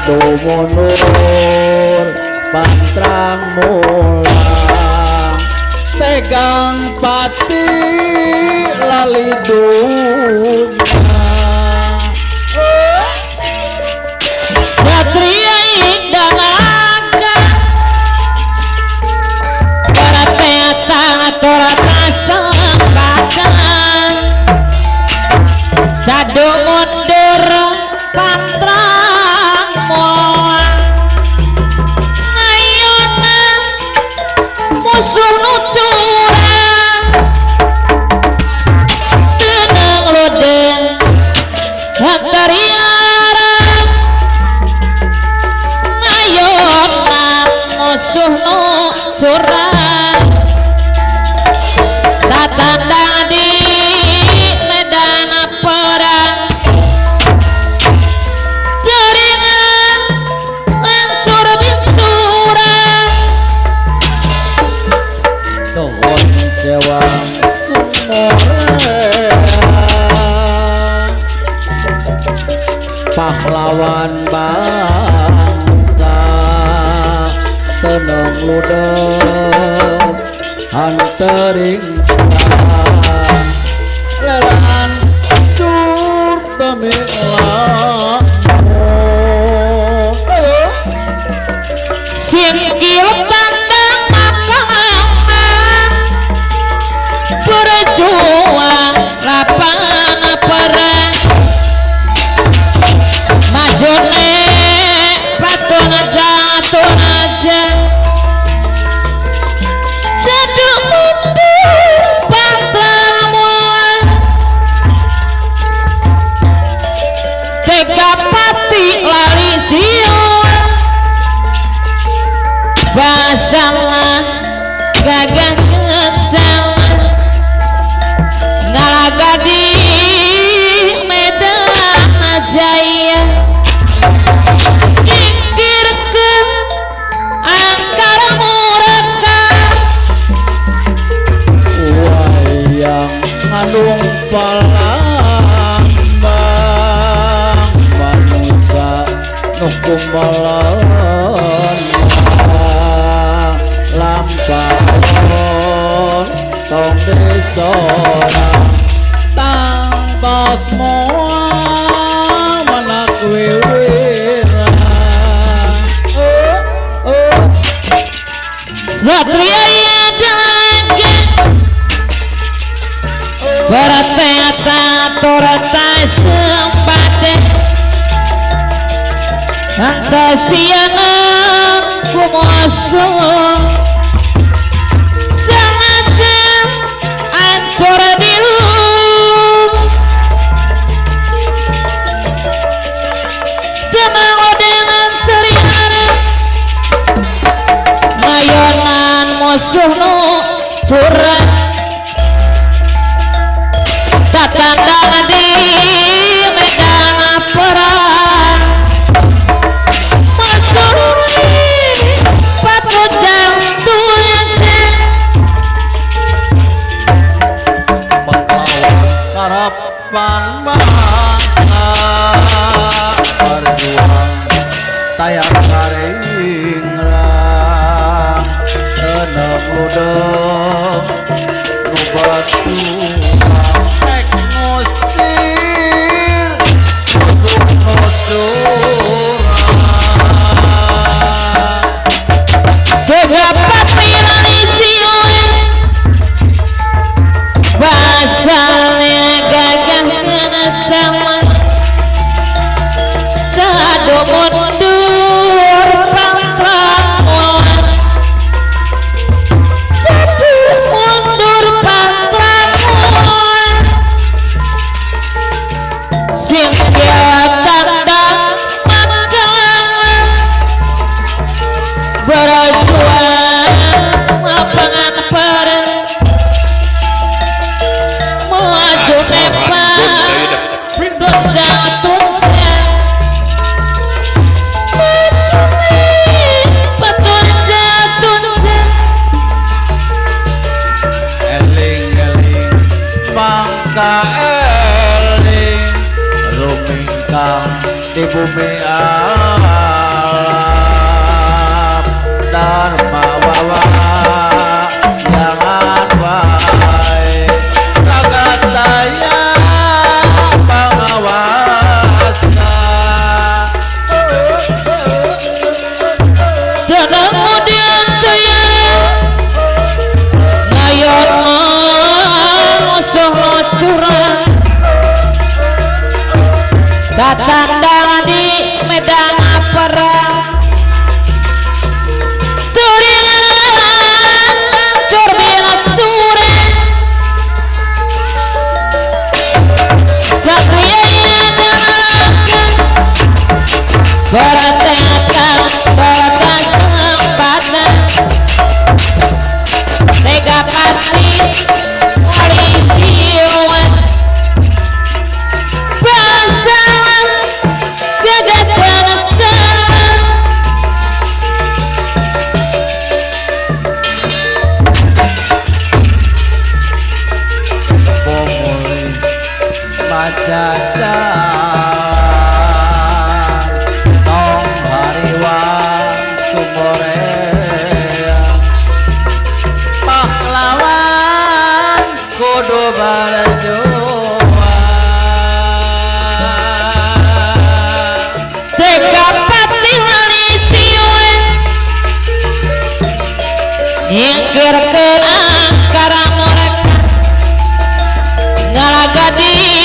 Cadu mundur pantrang mulang tegang pati lali dunia Satria indah laga Berateta torata sembatan Cadu mundur pantrang mulang ngayona musuh nucurang tenang lodeng hantariarang ngayona musuh nucurang tatandang di medan perang jaringan hancur bincuran Tuhun cewang sumore pahlawan bangsa tenang ludah hantering lelan dur temiklah singkil pandang makanan berjuang lapangan perang majone patun aja Cadu mundur pantrang mulang tega pati lari jiwa basalah gagah kencang ngalaga di Medan Jaya inggirkeun angkara murka wayang ngandung palambang manusia nukum balon lampaon tong disorang tanpa semua menak wiwira Satria lagi berateta torata sempatan antasiana kumoso sengaja ancur dilung tenang dengan teriara ngayonan musuh nu curang tatandang di medan perang mencuri patut jantungnya pahlawan harapan bangsa berjuang tayang karingrang tenang ludah nubatu tek ngusir musuh-musuhan tega pati lari jiwa basalnya gagah kencang Cadu mundur pantrang mulang Cadu mundur pantrang mulang singkil tandang makanan berjuang lapangan perang maju depan dosa tunca maju patun tunca eling-eling bangsa eling rumingkang di bumi maaf dharma wawa jangan baik raga saya pengawasna dan kemudian saya ngayon musuh curang datang di medan perang turingan corbina sore satria beratatan kesempatan tega pasti oleh pasangan gagasan sama pomoi macacan tong hariwan sumorea pahlawan kudu berjuang tega pasti malisiwe nyingkirkeun angkara mereka ngalagading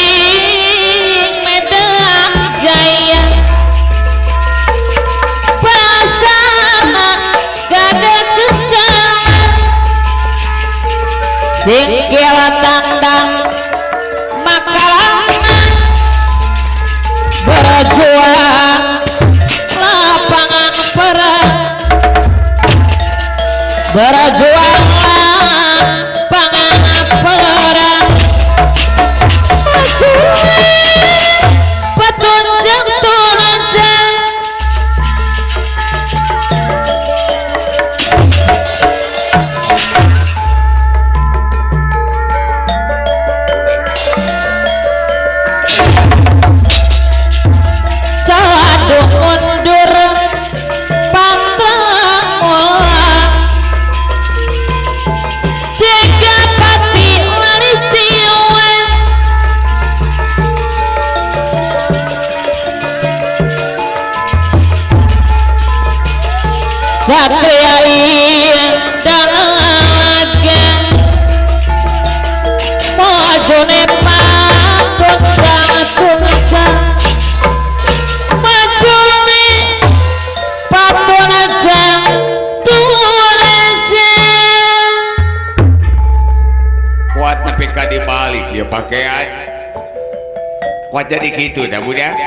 Medan Jaya pasana gada kencang singkil tandang makalangan berjuang lapangan perang berjuang lapangan perang petunjuk tulisan sadu mundur pantang molang tiga pati malisiwe satria dan laga mojone patut tunca majune patun jang tuleja kuat nepi ka dibalik dia pakaian kuat jadi gitu dah budak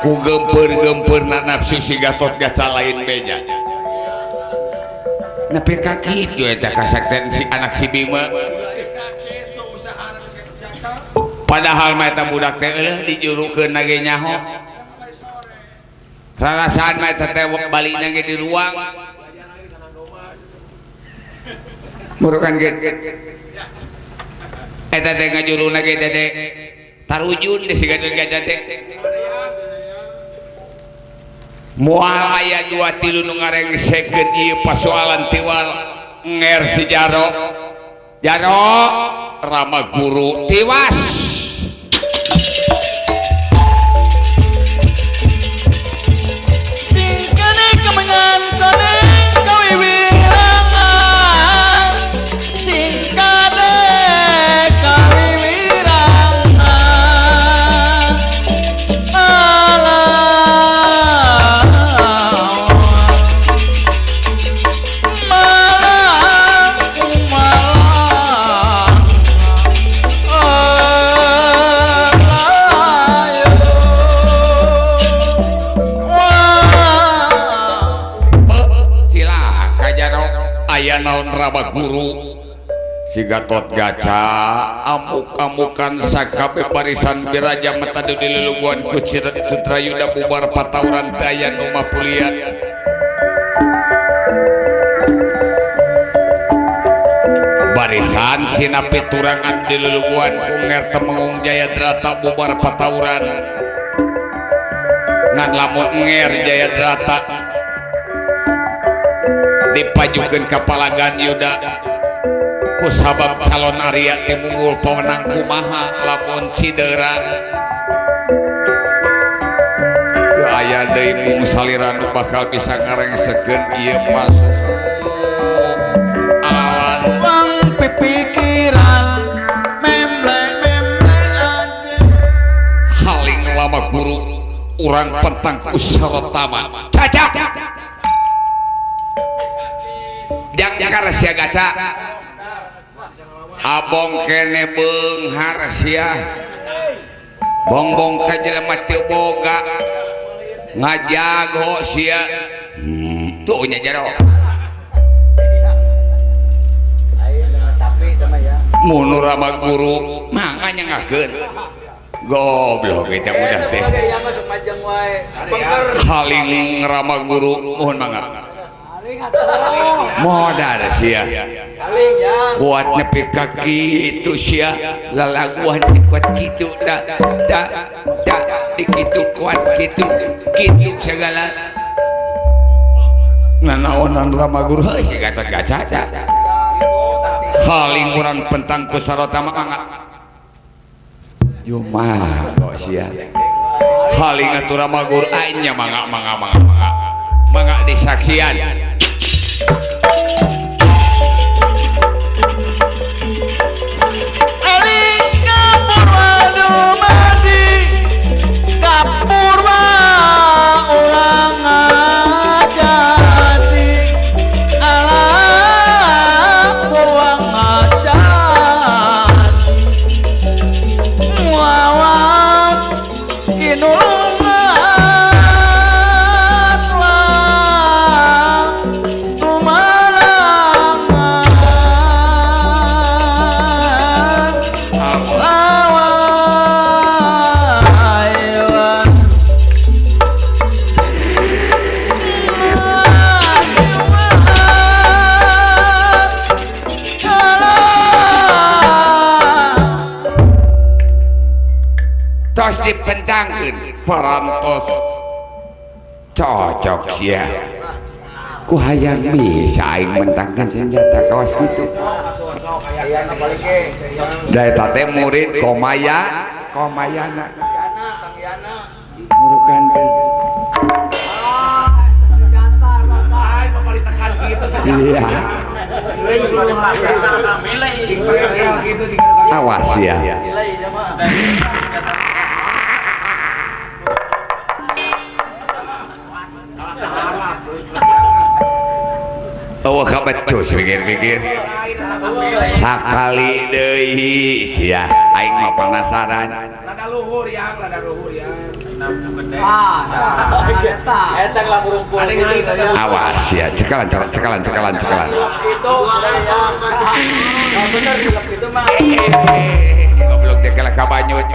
ku gempeur nafsu si Gatot Kaca lain beja nepi ka kitu eta kasakten si anak si Bima padahal mah eta budak teh eueuh dijurukeun na ge nyaho rarasaan mah eta teh balina ge di ruang murukan ge eta teh ngajuruna ge teh tarujun di si Gatot Kaca teh moal aya 2-3 nu ngarengskeun ieu pasoalan tiwal nger si Jaro Rama Guru tiwas singkane kemengan kane kawiwirangan singkane kawiwirangan alah naon Rama Guru si Gatot Kaca amuk-amukan sakabe barisan biraja metadu di lelungguan ku Citrayuda bubar patauran daya nu mapulian barisan sinapi turangan di lelungguan ku nger Temenggung Jayadrata bubar patauran ngan lamun nger Jayadrata dipajukeun ka Palagan Yuda ku sabab calon Arya teh munggul pemenang kumaha lamun cidera teu aya deui mung saliran bakal bisa ngarengsekeun ieu pas awan Bang pipikiran memble aja haling lama guru urang pentang ku Sarotama caca jangan sia gaca abong kene beunghar sia bongbong ka jelema teu boga ngajago sia tuh nya jaro munur rama guru mangga nyangakeun goblok kita udah teh haling rama guru mohon mangga modal sia kuat nepi ka kitu sia lalaguan kuat kitu da dikitu kuat kitu segala nanaonan rama guru heuh si Gatot Kaca haling urang pentang ku Sarotama mangga Jumaha kok sia haling atuh rama guru aing nya mangga disaksian dipentangkeun parantos cocok sia ku hayang bisa aing mentangkeun senjata kawas kitu da eta teh murid komayana ngurukan iya awas ya oh kabecus pikir-pikir sakali deui sia aing mah penasaran lada luhur yang eta lah rumpul awas ya cekalan itu bener itu mah si goblok teh kalah kabanyut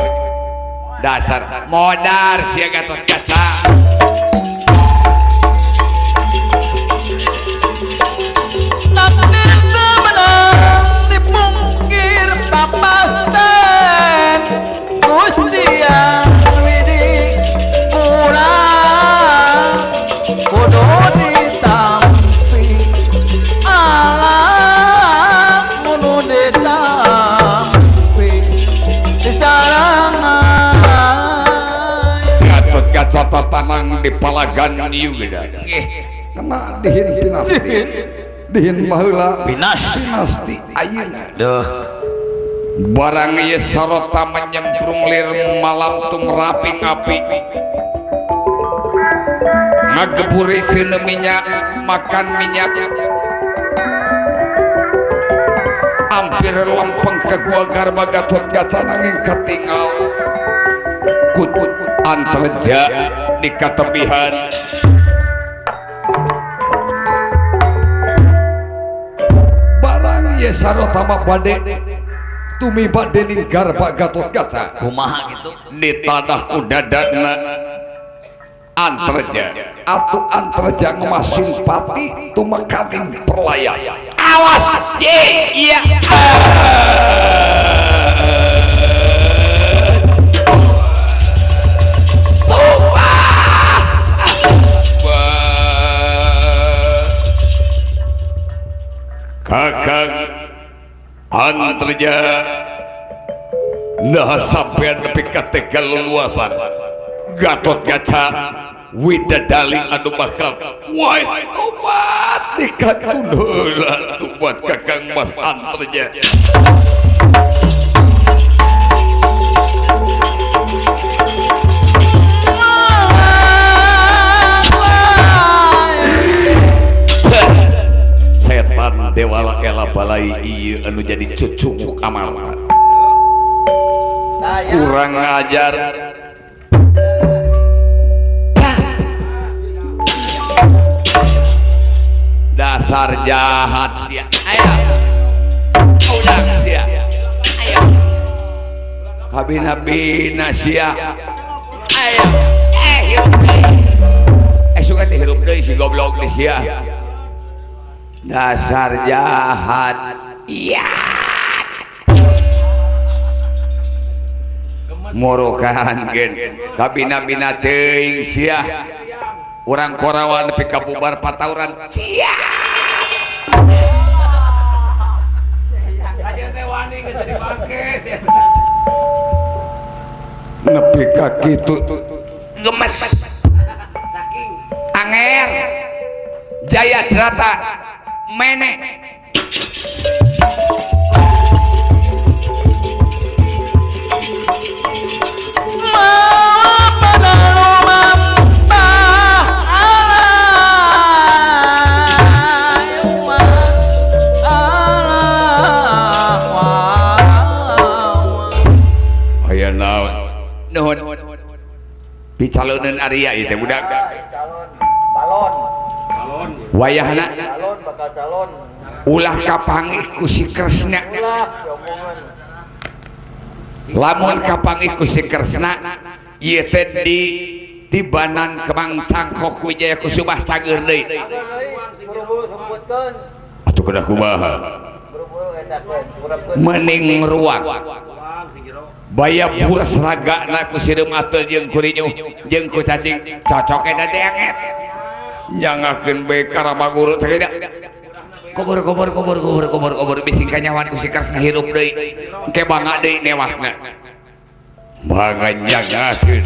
dasar modar sia Gatot Kaca papasten Gusti yang widi pulang kudu ditampi alam kudu ditampi disarangan Gatot Kaca tatanang di Palagan Yuda kena dihin pinasti dihin baheula pinasti ayeuna barang ieu Sarotama nyemprung lir malam tumraping api ngageburi seuneu minyak makan minyak hampir lempeng ke gua garba Gatot Kaca nanging katinggal kutut antreja di katepihan barang ieu Sarotama bade tumiba dening garba Gatot Kaca kumaha gitu di tanah kudadana antreja atuh antreja mah simpati tumekaning perlaya awas ye iya Kakang Antarja nah sampean nepi ka tegal luasan Gatot Kaca widadari anu bakal wah tobat dikatundula buat Kakang Mas Antarja. Setan dewala ela balai ieu anu jadi cucuk amarna kurang ajar. Dasar jahat sia aya udang sia aya kabina-bina sia aya hirup deui suka teh hirup deui si goblok teh sia. Dasar jahat iya morokan gen kabina-bina teuing sia urang korawan nepi ka bubar patauran cia nepi ka kitu gemes saking anger Jayadrata menek picalonan Arya itu budak balon wayahna balon bakal calon ulah kapanggih ku si Kresna lamun kapanggih ku si Kresna ieu teh di tibanan Kemang Cangkok Wijaya Kusumah cager deui atuh kudu kumaha mending ruang baya buras ragana ku sireum atul jeung kurinyuh jeung ku cacing cocok eta teh anget nyangakeun bae karama guru teh kubur bising kanyawan ku si Kresna hirup deui engke bangga deui newahna bangga nyangakeun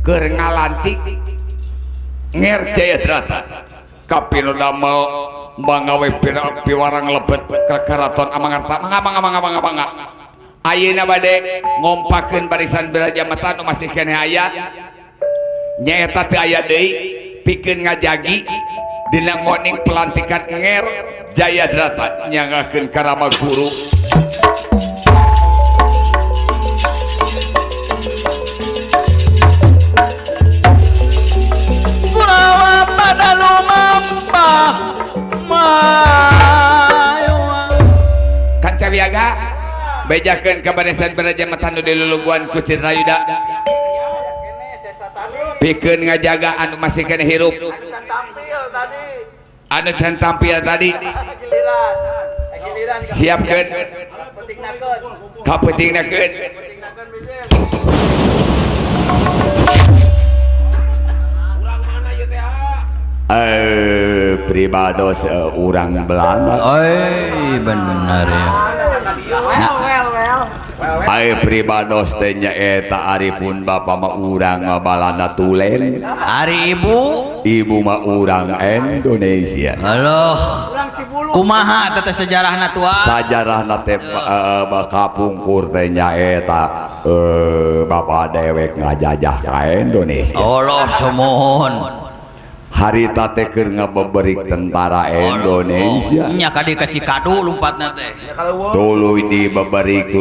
keur ngalantik nger Jayadrata kapinu damel mangawe piwarang lebet ka karaton Amangarta mangga ayeuna bade ngompakeun barisan Birajamata nu masih keneh aya nyaeta teu aya deui pikeun ngajagi dina ngoning pelantikan nger Jayadrata nyangakeun karama guru Kancawiaga bejakeun ka barisan Birajamata nu diluluguan ku Citrayuda pikeun ngajaga anu masih keneh hirup anu can tampil tadi siapkeun kapeutingnakeun pribados urang Belanda bener ya pribados teh nyaeta aripun bapa mah urang Balanda Tulen hari ibu mah urang Indonesia halo kumaha teh sejarahna tua sajarahna teh kapungkur teh nyaeta bapa dewek ngajajah ka Indonesia Allah semohon harita teh keur ngabeberik tentara Indonesia nya ka di Cikadu lompatna teh tuluy dibeberik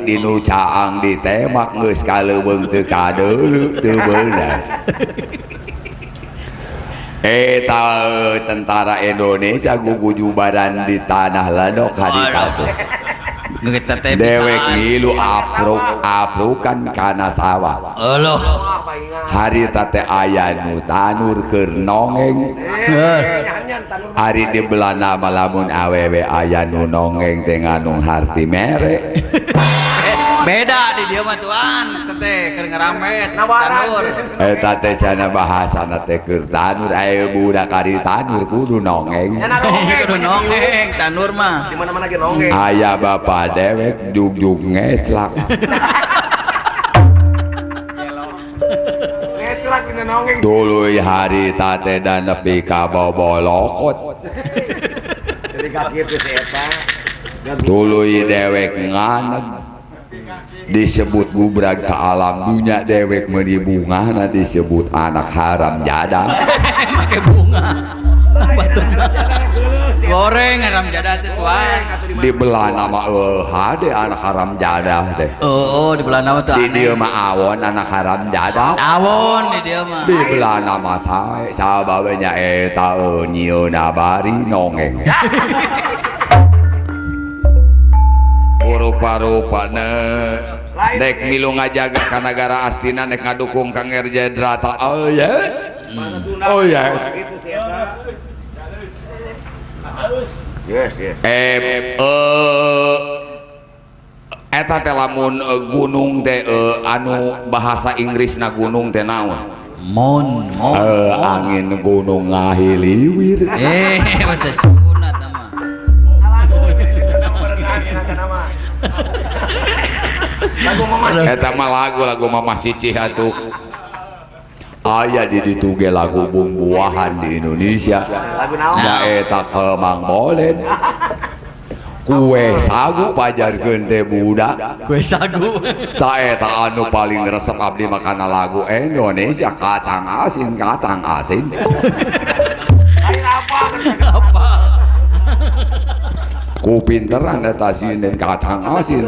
dinu caang ditemak geus kaleuweung teu kadeuleu teu beunang Eta tentara Indonesia gugujubaran di tanah ladok hadita tuh. Kita teh Dewek ngilu aprukan kana sawah. Allah. Hari tate aya nu tanur keur nongeng. Hari di belana malamun awewe aya nu nongeng teh nganung harti mere. Beda di dia mah tuan, teh keur ngaramet tanur. Eta teh cenah bahasana teh keur tanur aya budak ari tanur kudu nongeng. Kudu nongeng tanur mah. Di mana-mana ge nongeng. Aya bapak dewek jugjug ngeclak. Ngeclak dina nongeng. Tuluy hari tate dan nepi ka bobolokot. Jadi kaki teh si eta. Tuluy dewek nganeg. Disebut gubrag ke alam dunia dewek meuni bungana disebut anak haram jadah. Make bunga. Goreng haram jadah teh tuan. Di belah nama hade anak haram jadah teh. Oh, di belah nama tuh Di aneh. dieu mah awon anak haram jadah. Awon di dia mah. Di belah nama sae sababenya eta nyieuna bari nongeng. Rupa-rupana dek milu ngajaga ka negara astina nek ngadukung Kang RJ Drata. Oh yes. Oh yes. Itu si eta. Yes, yes. Eta teh lamun gunung teh anu bahasa Inggrisna gunung teh naon? Mon. Angin gunung ngahiliwir. Bahasa Sunda tah mah. Eta mah lagu Mamah Cicih atuh. Aya di ditu ge lagu bumbuahan di Indonesia. Lagu naon? Nyaeta Kemang Molen. Kue sagu pajarkeun teh budak. Kue sagu. Ta eta anu paling resep abdi makana lagu Indonesia kacang asin. Lain apa? Apa? Ku pinteran eta sinden kacang asin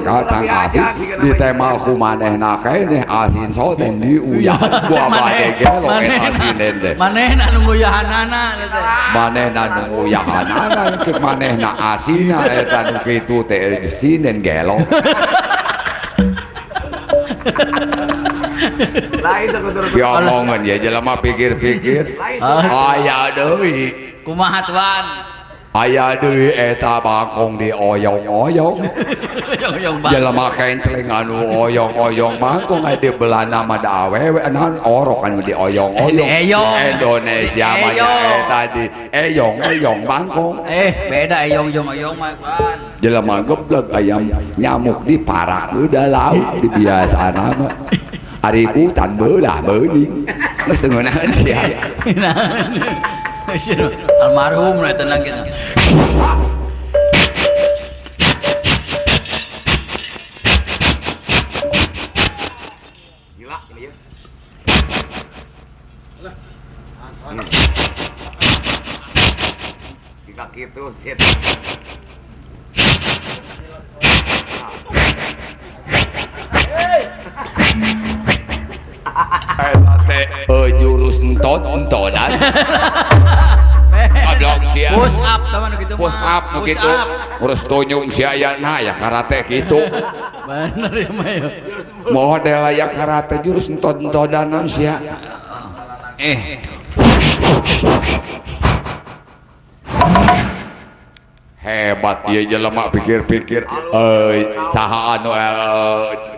di temal ku manehna keneh asin soten diuyah gua bade gelo eta sinden teh Manehna nu nguyahanana teh. manehna nu nguyahanana cek manehna asina eta nu kitu teh sinden gelo Lain teh kudu. piomongan ya jelema pikir-pikir aya deui Kumaha tuan? aya deui eta bangkong di oyong-oyong Yang jelema kenceleng anu oyong-oyong mangkong aya di belah nama da awewe naon orok anu di oyong-oyong Eyong. Indonesia mah eta di eyong mangkong Beda eyong mah tuan. jelema geblek ayam nyamuk di parak udah laut di biasana mah ari hutan beulah beuning geus teu ngeunaheun sia Almarhum lah tenang kita. Gila ini ya. Di kaki itu sit. eta teh jurus entot-entotan ablok sia Push up teman gitu. push up nu kitu urus tunyung sia aya nah ya karate kitu Bener ya mah ya. model aya karate jurus entot-entodanan sia hebat ieu jelema pikir-pikir saha anu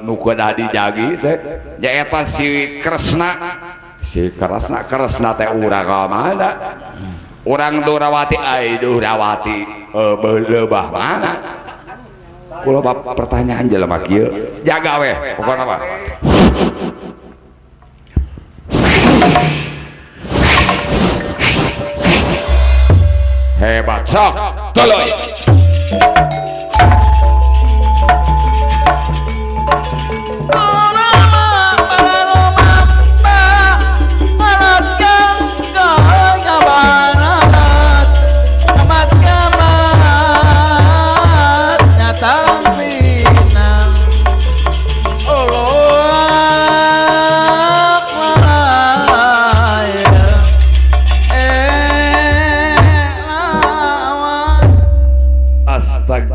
nu kudu dijagi teh nyaeta si Kresna teh urang ka mana urang Durawati lebah mana kula pertanyaan jelema kieu jaga weh pokona apa hebat sok tuluy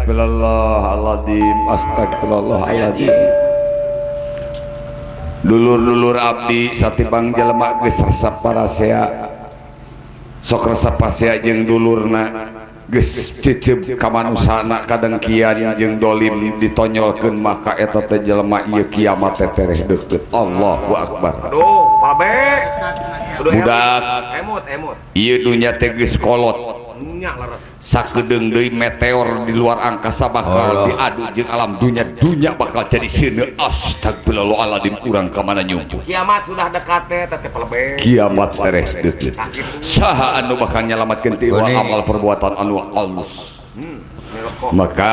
Astagfirullahaladzim, astagfirullahaladzim. Dulur-dulur abdi satibang jelema geus resep parasea. Sok resep parasea jeung dulurna geus ciceup ka manusana kadengkian jeung dolim ditonyolkeun maka eta teh jelema ieu kiamat teh tereh deukeut. Allahu akbar. Aduh, babe. Budak Emut. ieu dunya teh geus kolot. Nya laras. Sakedeung deui meteor di luar angkasa bakal diadu jeung alam dunya bakal jadi sieun. Astagfirullahaladzim, urang ka mana nyumput. Kiamat sudah dekat teh pelebe. Kiamat tereh deukeut. Saha anu bakal nyalamatkeun ti amal perbuatan anu alus. Maka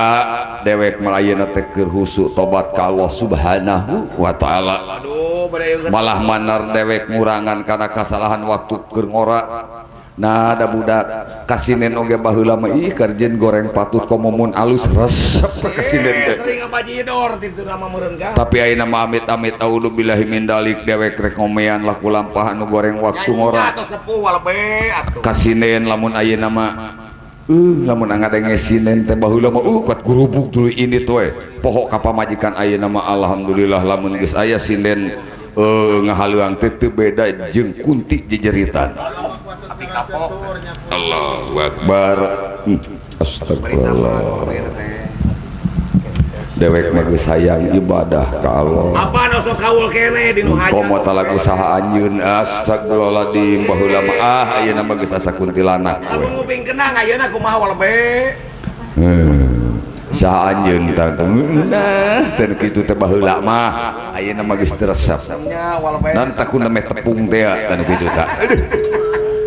dewek malayeuna teh keur husu tobat ka Allah Subhanahu wa taala. Aduh, bade Malah manar dewek ngurangan kana kasalahan waktu keur ngora. Nah ada budak kasinen oge baheula mah ih karjen goreng patut komomun alus resep kasinen teh. Sering ngabajidor titu nama meureun kan. Tapi ayeuna mah amit-amit auzubillahi min dalik dewek rek ngomean laku lampah anu goreng waktu ngora. Atuh sepuh walebe atuh. Kasinen lamun ayeuna mah lamun ngadenge sinen teh baheula mah kuat gurubuk tuluy ini teh. Poho ka pamajikan ayeuna mah alhamdulillah lamun geus aya sinden ngahaluang teh teu beda jeung kunti jejeritan. Allahu Akbar. Astagfirullah. Dewek mah geus hayang ibadah ka Allah. Apa nu sok kaul keneh di nu hajat. Komo talagu saha anjeun. Astagfirullahaladzim, baheula mah ayeuna mah geus asa kuntilanak. Lamun nguping kenang ayeuna kumaha walebe. Saha anjeun tah nah teh kitu teh baheula mah ayeuna mah geus resep. Nya walebe. Dan takuna meh tepung teh tah kitu tah.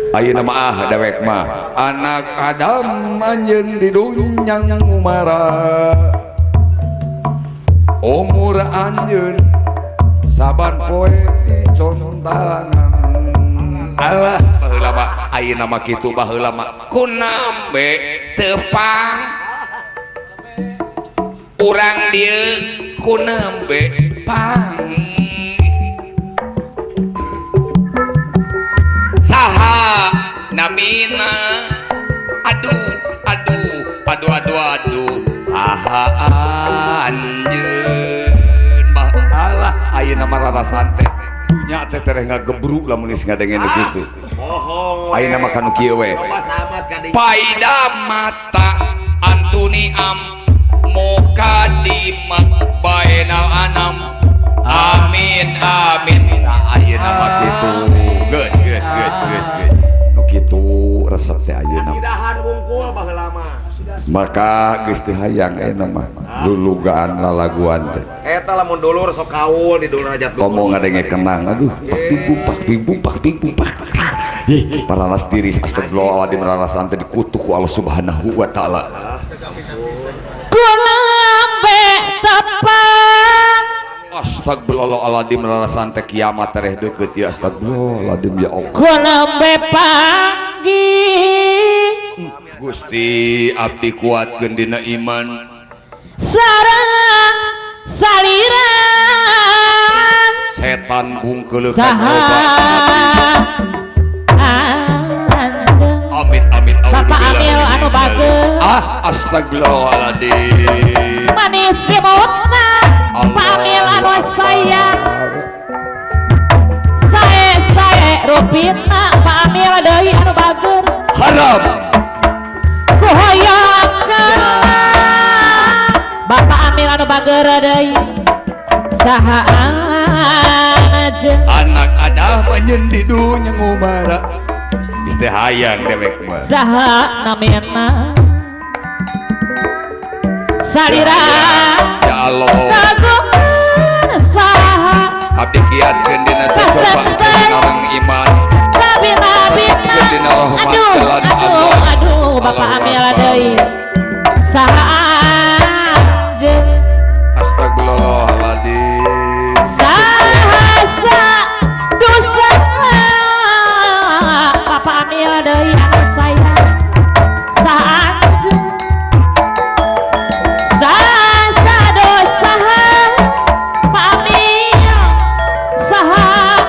Ayeuna mah dewek mah anak Adam anjeun di dunya ngumara. Umur anjeun saban poe dicontangan. Allah baheula mah ayeuna mah kitu baheula mah kunambe tepang urang dieu kunambe pang saha namina aduh saha anjeun baheula ayeuna mah rarasan teh dunya teh tereh ngagebruk lamun geus ngadengen kitu. Ayeuna mah kanu kieu we. Paida mata antuni am mukadimat bainal anam amin ayeuna mah kitu geus nu kitu resep teh ayeuna Sidahan wungkul baheula mah. maka geus teu hayang ayeuna mah lulugaan lalaguan teh Eta lamun dulur sok kaul di dulur hajat. komo ngadenge kenang aduh pak ping pak paralas diri astagfirullahaladzim rarasan teh dikutuk ku Allah Subhanahu wa taala. Kunambe tepang Astagfirullahaladzim rarasan teh kiamat tereh deukeut ya astagfirullahaladzim ya Allah. kunambe panggih Gusti abdi kuatkeun dina iman sareng saliran setan bungkeuleuh ka saha anjeun amin Bapak Amil anu bageus astagfirullahaladzim manis remote-na Pak Amil anu sayang sae rupina Pak Amil deui anu bageur haram kuhoyongkeun Bapak Amil anu bageur deui saha anjeun anak adah manyeun di dunya ngumara geus teh hayang dewek mah saha namina salira ya Allah kagungan saha abdi kiatkeun dina coba sareng iman nabi-nabina aduh Bapak Amil deui saha anjeun astagfirullahaladzim sahasa dosa Bapak Amil deui anu sayang saha anjeun sahasa dosa Pak Amil saha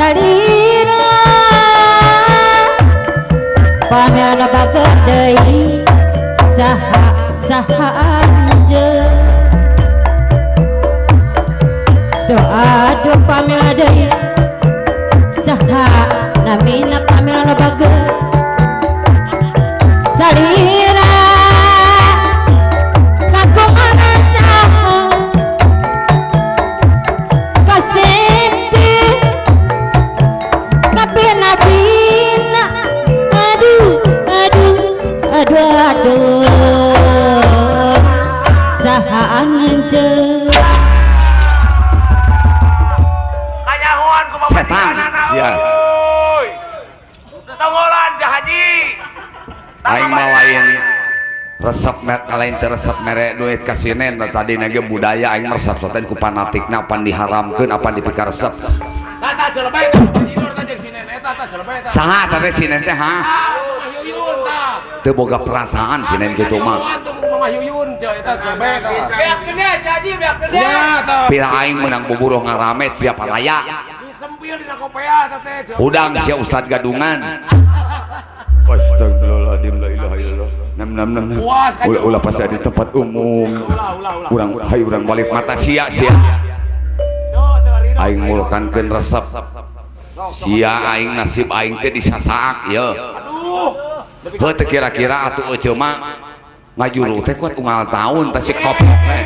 salira pamela bager deui saha anjeun doa pamela deui saha namina pamela bager salira kagungan saha kasenti kapina aduh saha anjeun kanyahoan ku mah Setan. Ya. Tonggolan Haji aing mah lain resep lain teh resep mere duit kasinen tadi nage budaya aing resep soten ku fanatikna pan diharamkeun apa dipikar resep tata jelebay tidur ka jeung sinen eta tata jelebay tah saha teh sinen teh ha Mah Yuyun tah teu boga perasaan sinen kitu mah Mah Yuyun ce eta jelebay tah beak gede Haji beak gede ya tah pira aing menang buburuh ngaramet siapa layak disempil dina kopea tah teh hudang sia Ustad Gadungan Astagfirullahaladzim la ilaha illallah nam ulah pas di tempat umum urang balik mata sia aing mulkankeun resep sia aing nasib aing teh disasaak ya heuh teh kira-kira atuh euceul mah ngajuru teh kuat unggal taun teh si kopi teh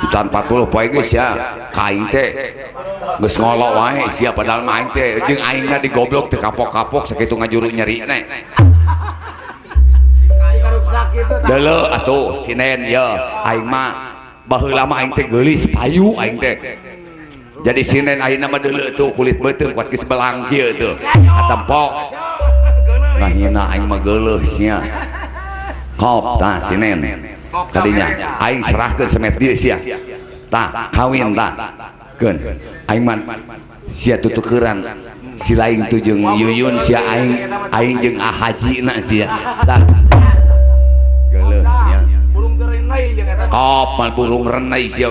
can 40 poe geus ya ka aing teh geus ngolok wae sia padahal mah aing teh jeung aingna digoblok teu kapok-kapok sakitu ngajuru nyeri ne deuleu atuh sinen ya aing mah baheula mah aing teh geulis payu aing teh jadi sinen ayeuna mah deuleu tuh kulit beuteung kuat geus belang kieu tuh katempok nah hina aing mah geuleus nya kop tah sinen kadinya aing serahkeun semet dieu sia tah kawin tah keun aing man sia tutukeran si lain tu jeung Yuyun sia aing jeung Ahajina sia tah geuleus nya burung renai jeung eta kop mal burung renai sia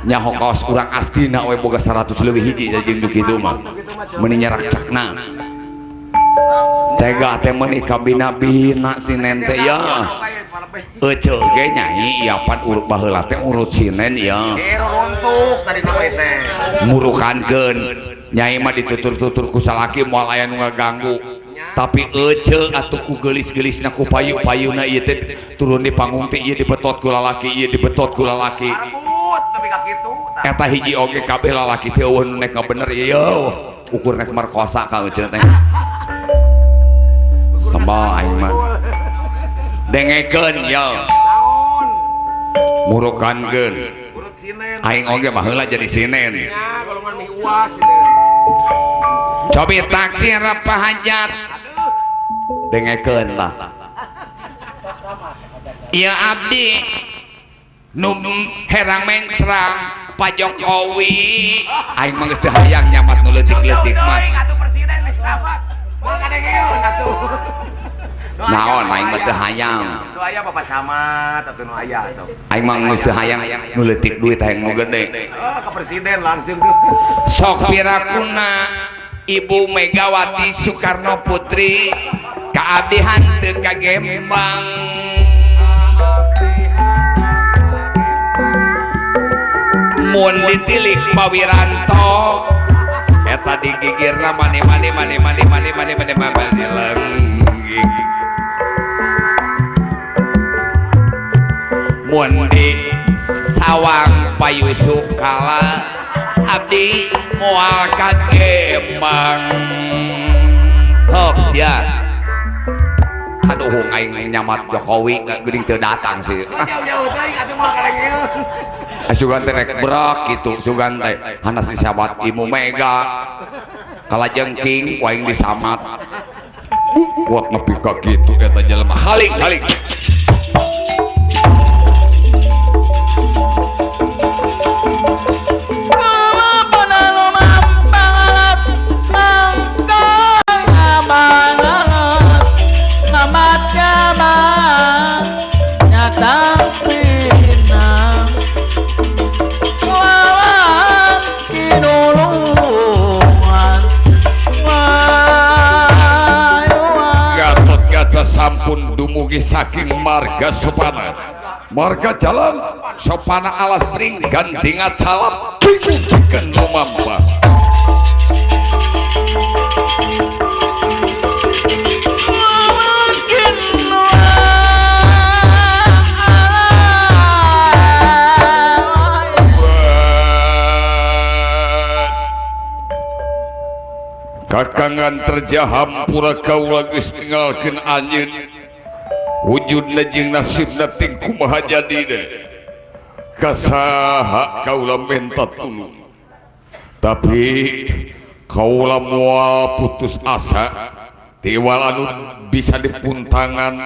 nyaho kaos urang astina we boga 100 leuwih hiji jeung kitu mah meuni nyarak cakna tega teh meuni kabina-bina sinen teh ya euceul ge nyai ieu pan urut baheula teh urut sinen ya runtuk tadi na we teh murukankeun nyai mah ditutur-tutur ku salaki moal aya nu ngaganggu tapi euceul atuh ku geulis-geulisna ku payu-payuna ieu teh turun di panggung teh ieu dibetot ku lalaki ieu dibetot ku lalaki arbut tapi ka kitu eta hiji oge kabeh lalaki teh eueuh nek bener ieu ukur nek merkosa ka euceul teh sembal aing mah dengekeun ya naon murukankeun urut sinen aing oge mah heula jadi sinen ya golongan mih uas itu cobi taksir apa hajat dengekeun lah ieu abdi nu herang mencrang Pak Jokowi aing mah geus teu hayang nyamat nu leutik-leutik mah atuh presiden nih sahabat mau kadengeun atuh naon aing mah teu hayang nu aya Bapak Camat atuh nu aya sok aing mah geus teu hayang nu leutik duit hayang nu gede ka presiden langsung tuh sok pirakuna Ibu Megawati Soekarno Putri kaabdihan teu kagembang mun ditilik Pak Wiranto eta digigirna mani lengging mun di sawang Pak Yusuf Kala abdi moal kagembang hops ya aduh aing nyamat Jokowi geuning teu datang sih jauh-jauh teh atuh mau kadengeun sugan teh rek berak gitu sugan teh hanas disabat Ibu Mega kalajengking ku aing disamat kuat nepi ka kitu eta jelema halik saking marga sopana marga jalan sopana alas bring gandingat salap bikin lumampa kakangan terjaham pura kaula geus ninggalkeun anjeun wujudna jeung nasibna ting kumaha jadina kasaha kaula minta tulung tapi kaula moal putus asa tiwal anu bisa dipuntangan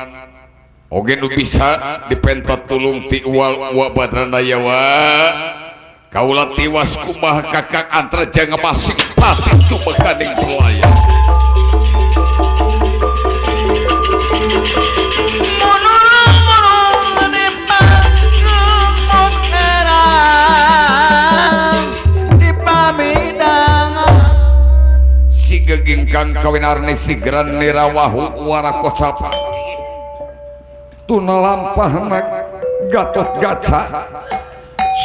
oge nu bisa dipenta tulung ti uwal wa badranaya wa kaula tiwas kumaha kakang Antarja ngamasing pati tu bekaning pelayan si gegingkang kawinarni si geran nirawahu warakocapa tuna lampahna Gatot Kaca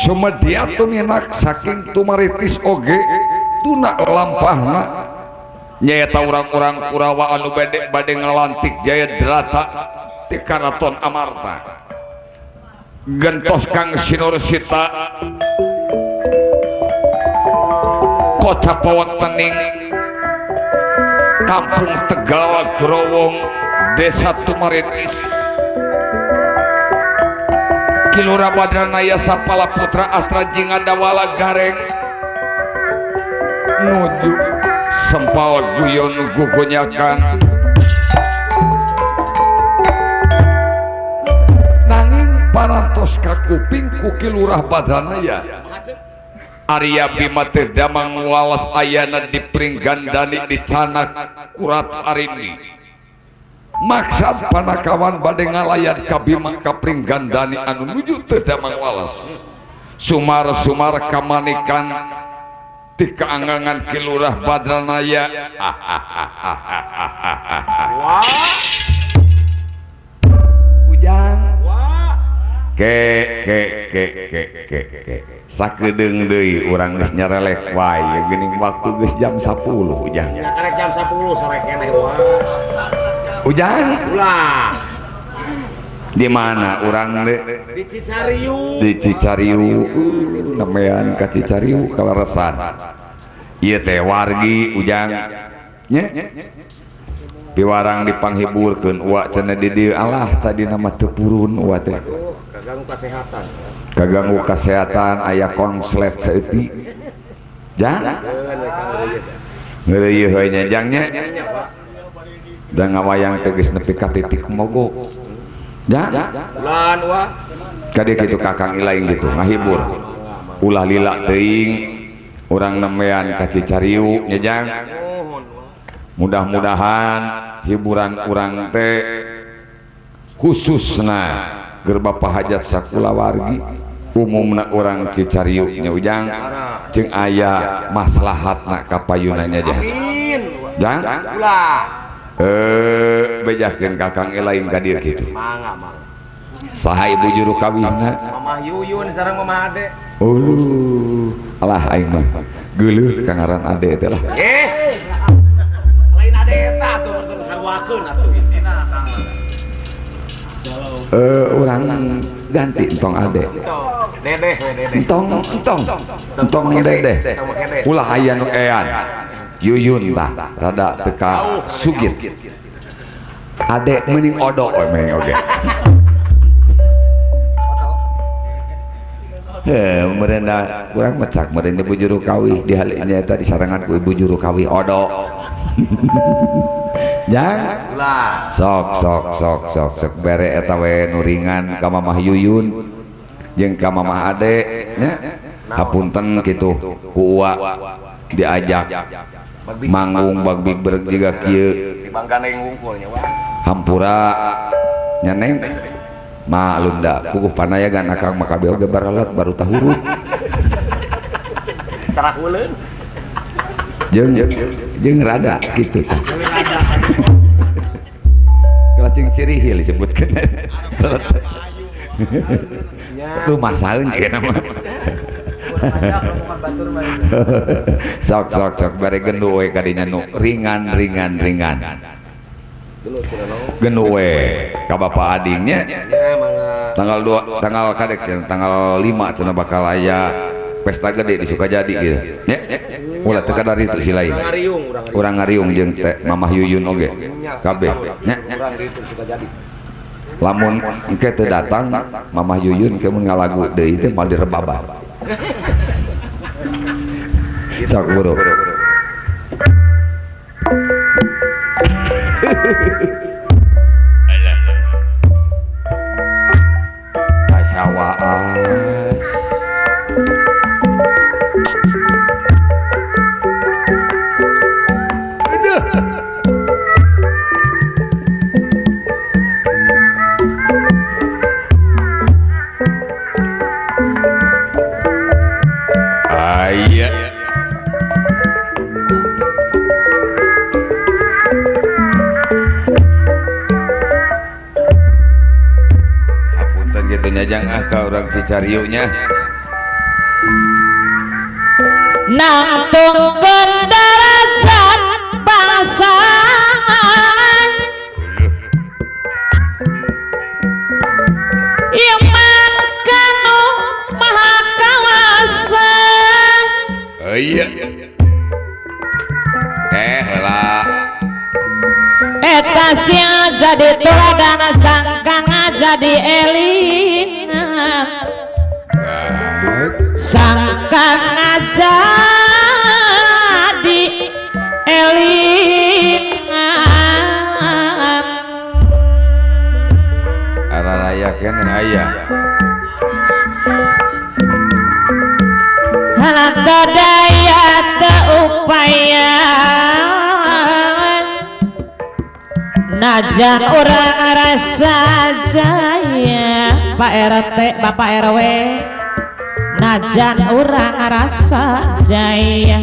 Sumedia tuminak saking tumaritis oge tuna lampahna nyaeta urang-urang Kurawa anu bade ngalantik Jayadrata ti Karaton Amarta gentos Kang Sinursita Kota Pawontening Kampung Tegal Growong Desa Tumaritis Kilura Badranaya Sapala Putra Astra Jingadawala Gareng nuju sempal guyon gugonyakan nanging parantos ka kuping ku Kilurah Badranaya Arya Bima teh damang walas ayana dipringgandani dicanak kurat arini maksad panakawan bade ngalayan ka Bima ka pringgandani anu nuju teu damang walas sumar-sumar kamanikan ti kaangangan Kilurah Badranaya ujang ke sakedeung deui urang geus nyarelek wae geuning waktu geus jam 10 ujang karek jam 10 sore keneh wah ujang ulah di mana urang de di Cicariu di Cicariu namean ka Cicariu kalaresan ieu teh wargi ujang nya piwarang dipanghiburkeun uwa cenah di dieu alah tadi nama teu purun uwa teh kaganggu kesehatan aya konslet seeuti jang ngeureuyeuh we nya jangnya da ngawayang teges nepi ka titik mogok jang bulan wah kade kitu kakang ilaing gitu ngahibur ulah lila teuing urang nemean ka Cicariu nya jang mudah-mudahan hiburan urang teh khususna keur bapa hajat sakula wargi umumna urang Cicariu nya ujang jeung aya maslahatna ka payunanya jang jang ulah bejakeun kakang elaing ka dieu kitu mangga saha ibu juru kawihna Mamah Yuyun sareng Mamah Ade alah aing mah geuleuh kangaran ade teh lah lain Ade eta tuh terus sarwakeun atuh urang ganti entong ade dedeh entong dedeh ulah aya nu ean Yuyun tah rada teka sugit ade mending odok we mending oge merenda kurang mecak merenda ibu juru kawih di hal ini tadi sarangan ku ibu juru kawih odok jang sok bere eta we nuringan ka Mamah Yuyun jeung ka Mamah Ade nya hapunten kitu ku uwa diajak manggung bagbig bereg juga kieu dibangganeng wungkulnya wah hampura nya neng maklum da puguh panayagan akang makabe oge baralat baru tahurut carak uleun jeung rada kitu cacing cirihil disebutkan itu masalah ya nama sok bari gendu we kadinya nu ringan gendu we ka bapak adingnya tanggal 2 tanggal kadek tanggal 5 cenah bakal aya pesta gede di Sukajadi gitu nya ulah teu kadar itu si lain urang ngariung jeung teh Mamah Yuyun oge kabeh nya lamun engke teu datang Mamah Yuyun ke mun ngalagu deui teh mal direbaba sok buru kasawaas jangan ke orang Cicariunya nangtungkeun darajat bangsa iman kanu maha kawasa iya lah eta sia jadi tuladana sangkang jadi elingan sangkang jadi elingan aralaya keneh aya hana daya teu upaya najan urang rasa jaya Pak RT Bapak RW najan urang rasa jaya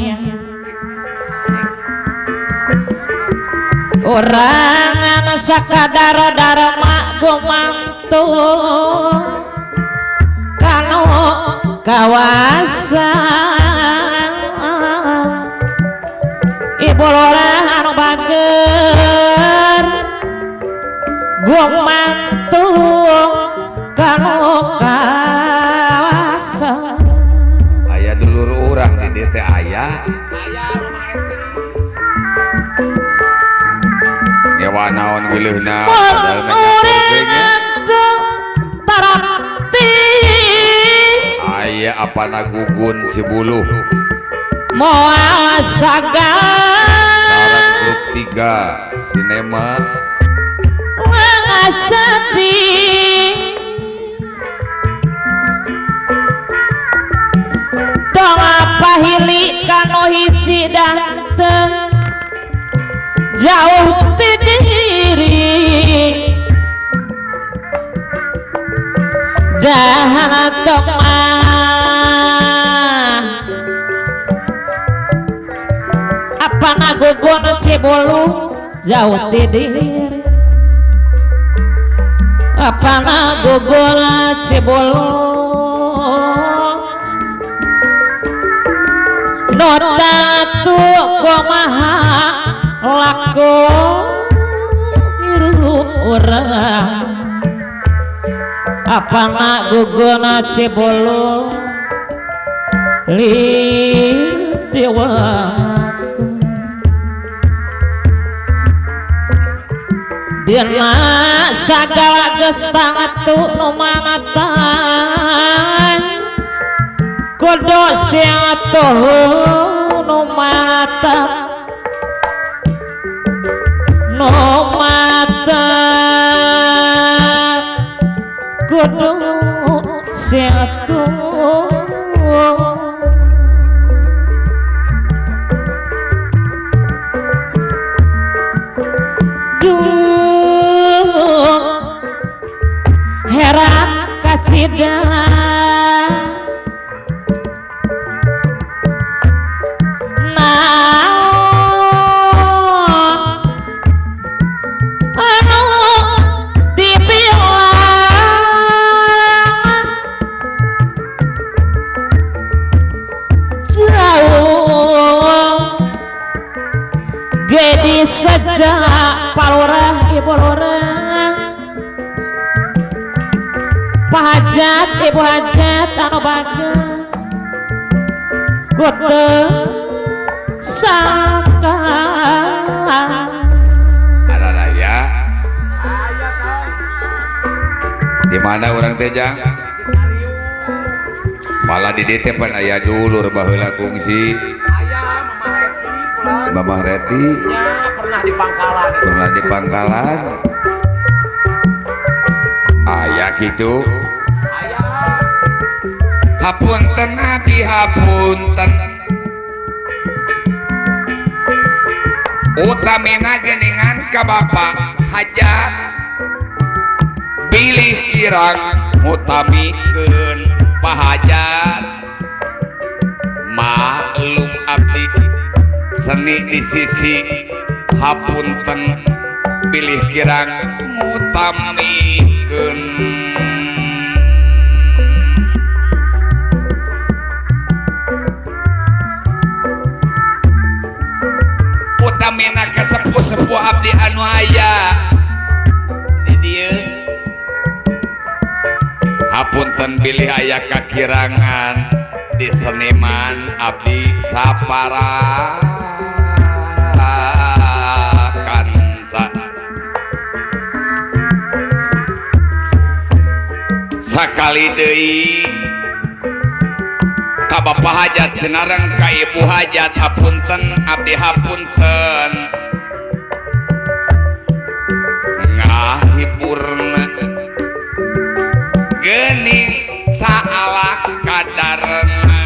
urang anu sakadar dharma gumantung kanu kawasan ibu lurah anu bager gumantung kanu kawasan aya dulur urang di dieu teh aya ngewa naon geuleuhna padahal menyakurnya tarakti aya apana gugun Cibuluh moal sagan grup 3 sinema ngajadi dong apa hili kanu hiji danteng jauh ti diri dah temah apa nagugun Cibuluh jauh ti diri apa nagugun Cibuluh notatu kumaha laku hirup urang apa nagugun Cibuluh li dewaku dina sagala gestangatu nu manatan kudu sing atuh nu manatan nu manatan kudu sing atuh heran kacidang naon anu Gedi saja palurah ibu lurah Pak Hajat ibu Hajat anu baga kudu sangka ada raya di mana orang tejang malah di DT pan aya dulur baheula kungsi Mamah Reti pernah di Pangkalan aya gitu hapunten abi hapunten utamina geningan ka Bapak Hajat pilih kirang mutamikeun Pak Hajat maklum abdi seni di sisi hapunten pilih kirang mutamikeun utamina ke sepuh-sepuh abdi anu aya di dieu hapunten bilih aya kakirangan di seniman abdi saparakanca sakali deui ka Bapak Hajat senareng ka Ibu Hajat hapunten abdi hapunten ngahiburna geuning saala kadarna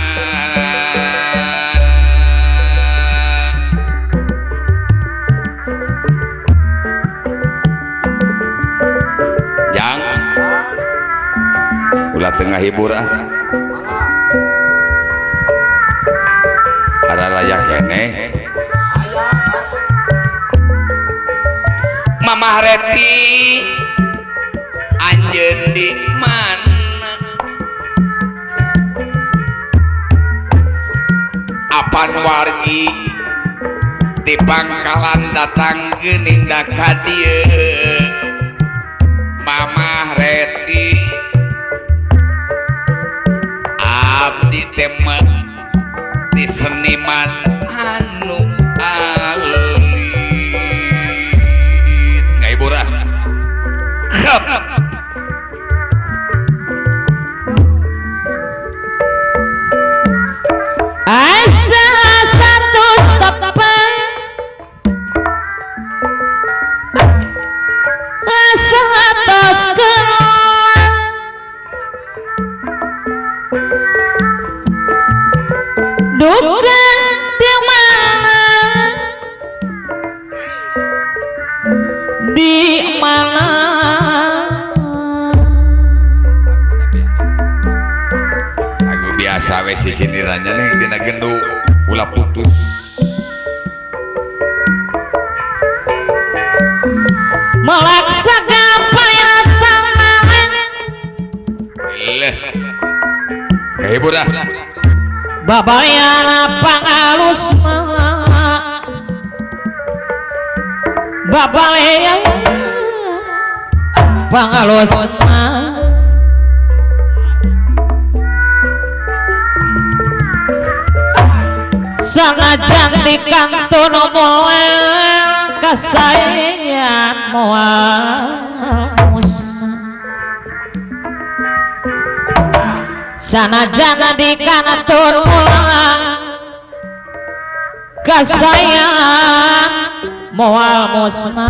jang ulah tengah hibur ada layak kene Mamah Reti anjeun di mana apan wargi di Pangkalan datang geuning da ka dieu Mamah Reti abdi teh di seniman anu alit ngaiburah asa satu tepan asa atas keluar duka di mana lagu biasa we sisindirannya nih dina gendu ulah putus melaksakan pernyataan ileh hibur dah babayana pangalus babalaya pangalus sanajan di kantor moal kasayan moal sanajan di kantor moal kasayan moal musma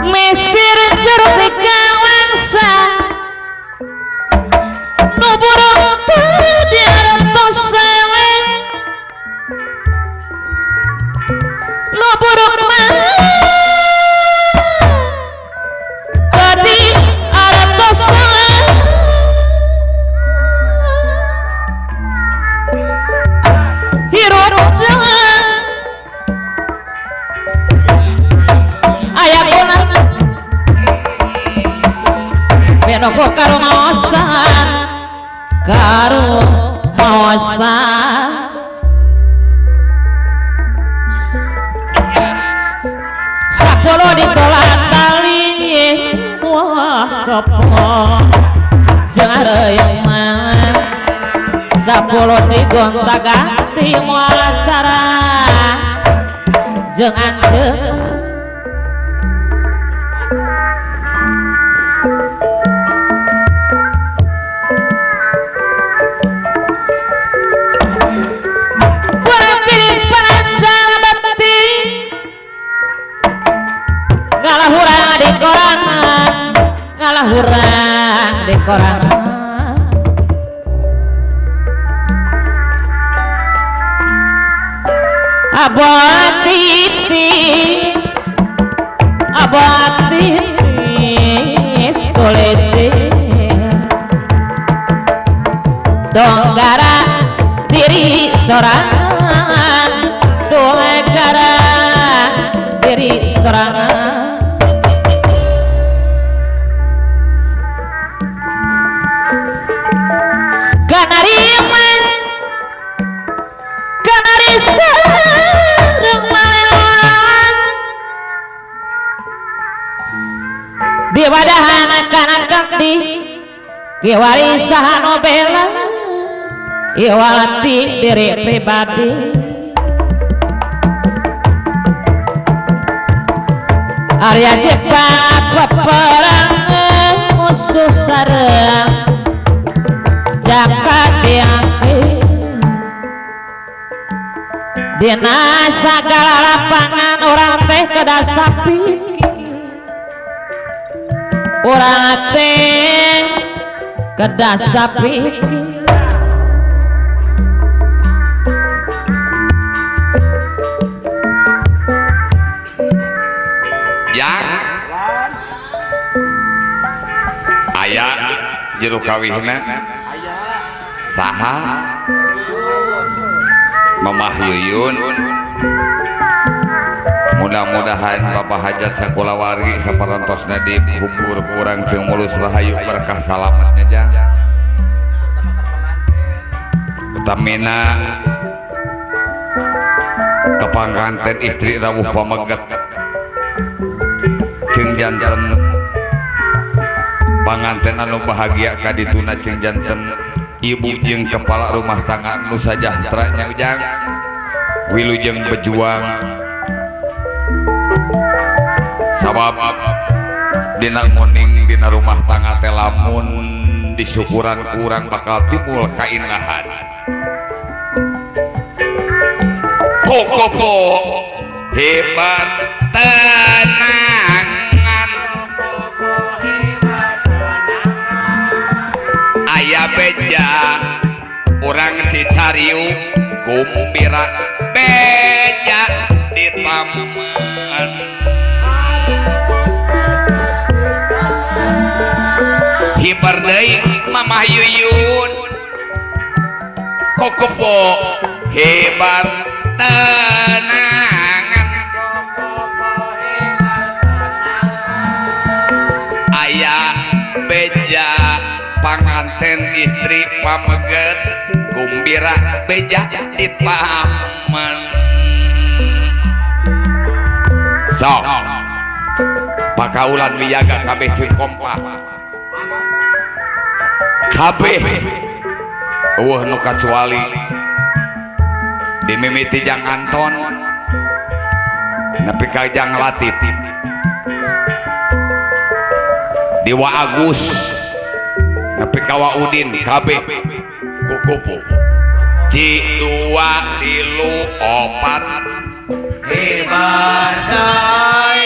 mesir jeruk di kawangsa nuburuk tadi arantos sewe nuburuk mah tadi arantos sewe hirut jalan ayah konang benoko karo ngawasan karo mausa sapuluh ditolak tali wah kepong jeung areuyeung mah sapuluh digonta-ganti moal acara jeung anjeun hurang di korangan abah titis tulis di donggara diri sorangan donggara diri sorangan di wadahan anak-anak di kiwarisahan nobela iwalati diri pribadi Arya Jepang peperangan musuh sareng jaka diangki dina sagala lapangan orang teh kedah sapi orang teh kedah sapi yang aya jero kawihna saha Mamah Yuyun mudah-mudahan Bapak Hajat sakulawari saparantosna dihubur kurang jeung mulus rahayu berkah salametnya jang utamina kepangkanten istri rawuh pameget jeung janten panganten anu bahagia kadituna jeung janten ibu jeung kepala rumah tangga nu sajahtera nya ujang wilujeng berjuang sabab dina muning dina rumah tangga teh lamun disyukuran kurang bakal timbul kaindahan kokopo hebat tenangan aya beja orang Cicariu kumbira beja di taman hibar deui Mamah Yuyun kokopo hebar tenangan aya beja panganten istri pameget kumbira beja di taman sok pakaulan miyaga kabeh jeung kompak kabeh eueuh nu kacuali dimimiti Jang Anton nepi ka Jang Latif Dewa Agus nepi ka Udin kabeh kukupu Ci 2 3 4 hebat dai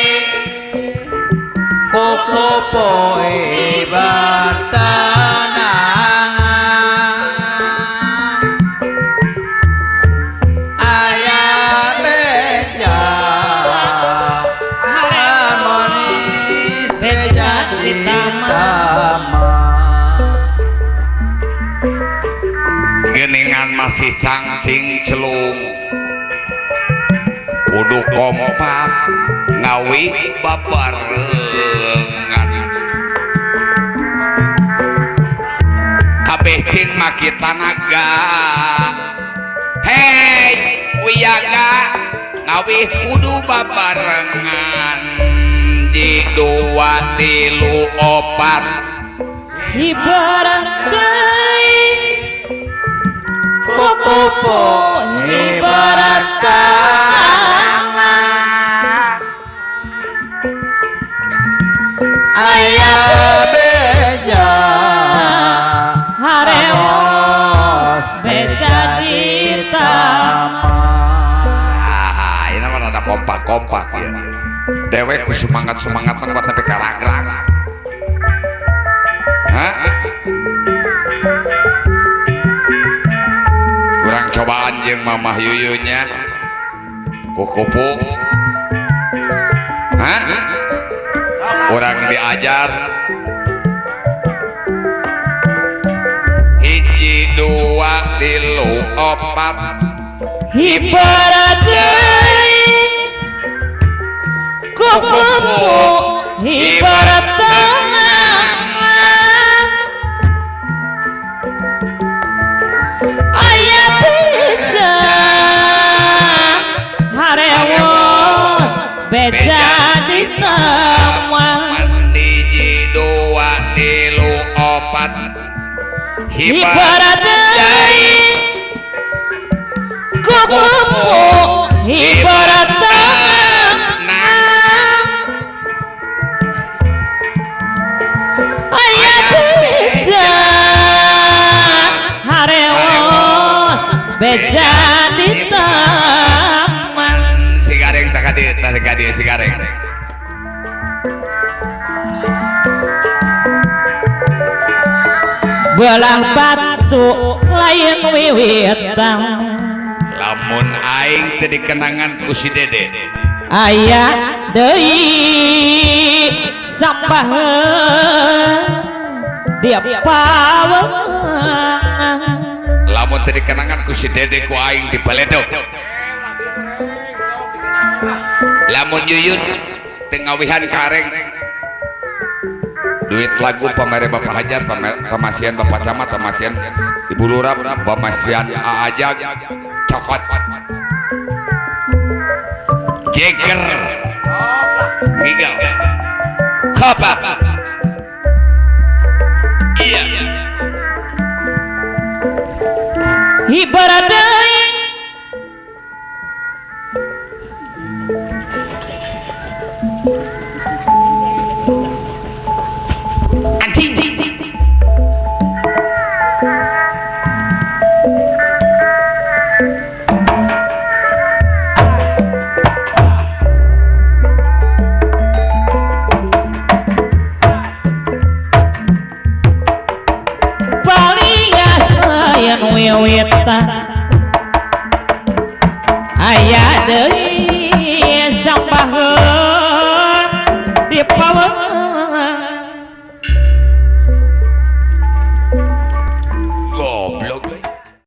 kukupu hebat tenangan aya beja harmonis beja di taman geningan masih cangcing celung kudu kompak ngawi babarengan kabeh cing makita tanaga hei wiyaga ngawih kudu babarengan di 2 3 4 ibarat deui kupu ibarat tangan aya beja haremos beja di taman ini mah ada kompak-kompak ya dewek ku semangat-semangat kuat tapi karagrag hah kurang cobaan jeung mamah yuyunya kukupu hah kurang diajar 1 2 3 4 ibarat deui kupu ibarat tangan aya beja harewos beja di taman hiji 2 3 4 ibarat deui kupu ibarat tangan aya beja harewos beja di taman si gareng tak hadir si gareng belah batu lain wiwitan lamun aing teu dikenangan ku si dede aya deui sambaheun dia paweungan lamun teu dikenangan ku si dede ku aing di baledog lamun yuyun teu ngawihan kareng duit lagu pamere Bapak Hajar pamasian Bapak Camat pamasian Ibu Lurah pamasian Aajag cokot jeger gigal apa iya ibarat deui anjing wiwitan aya deui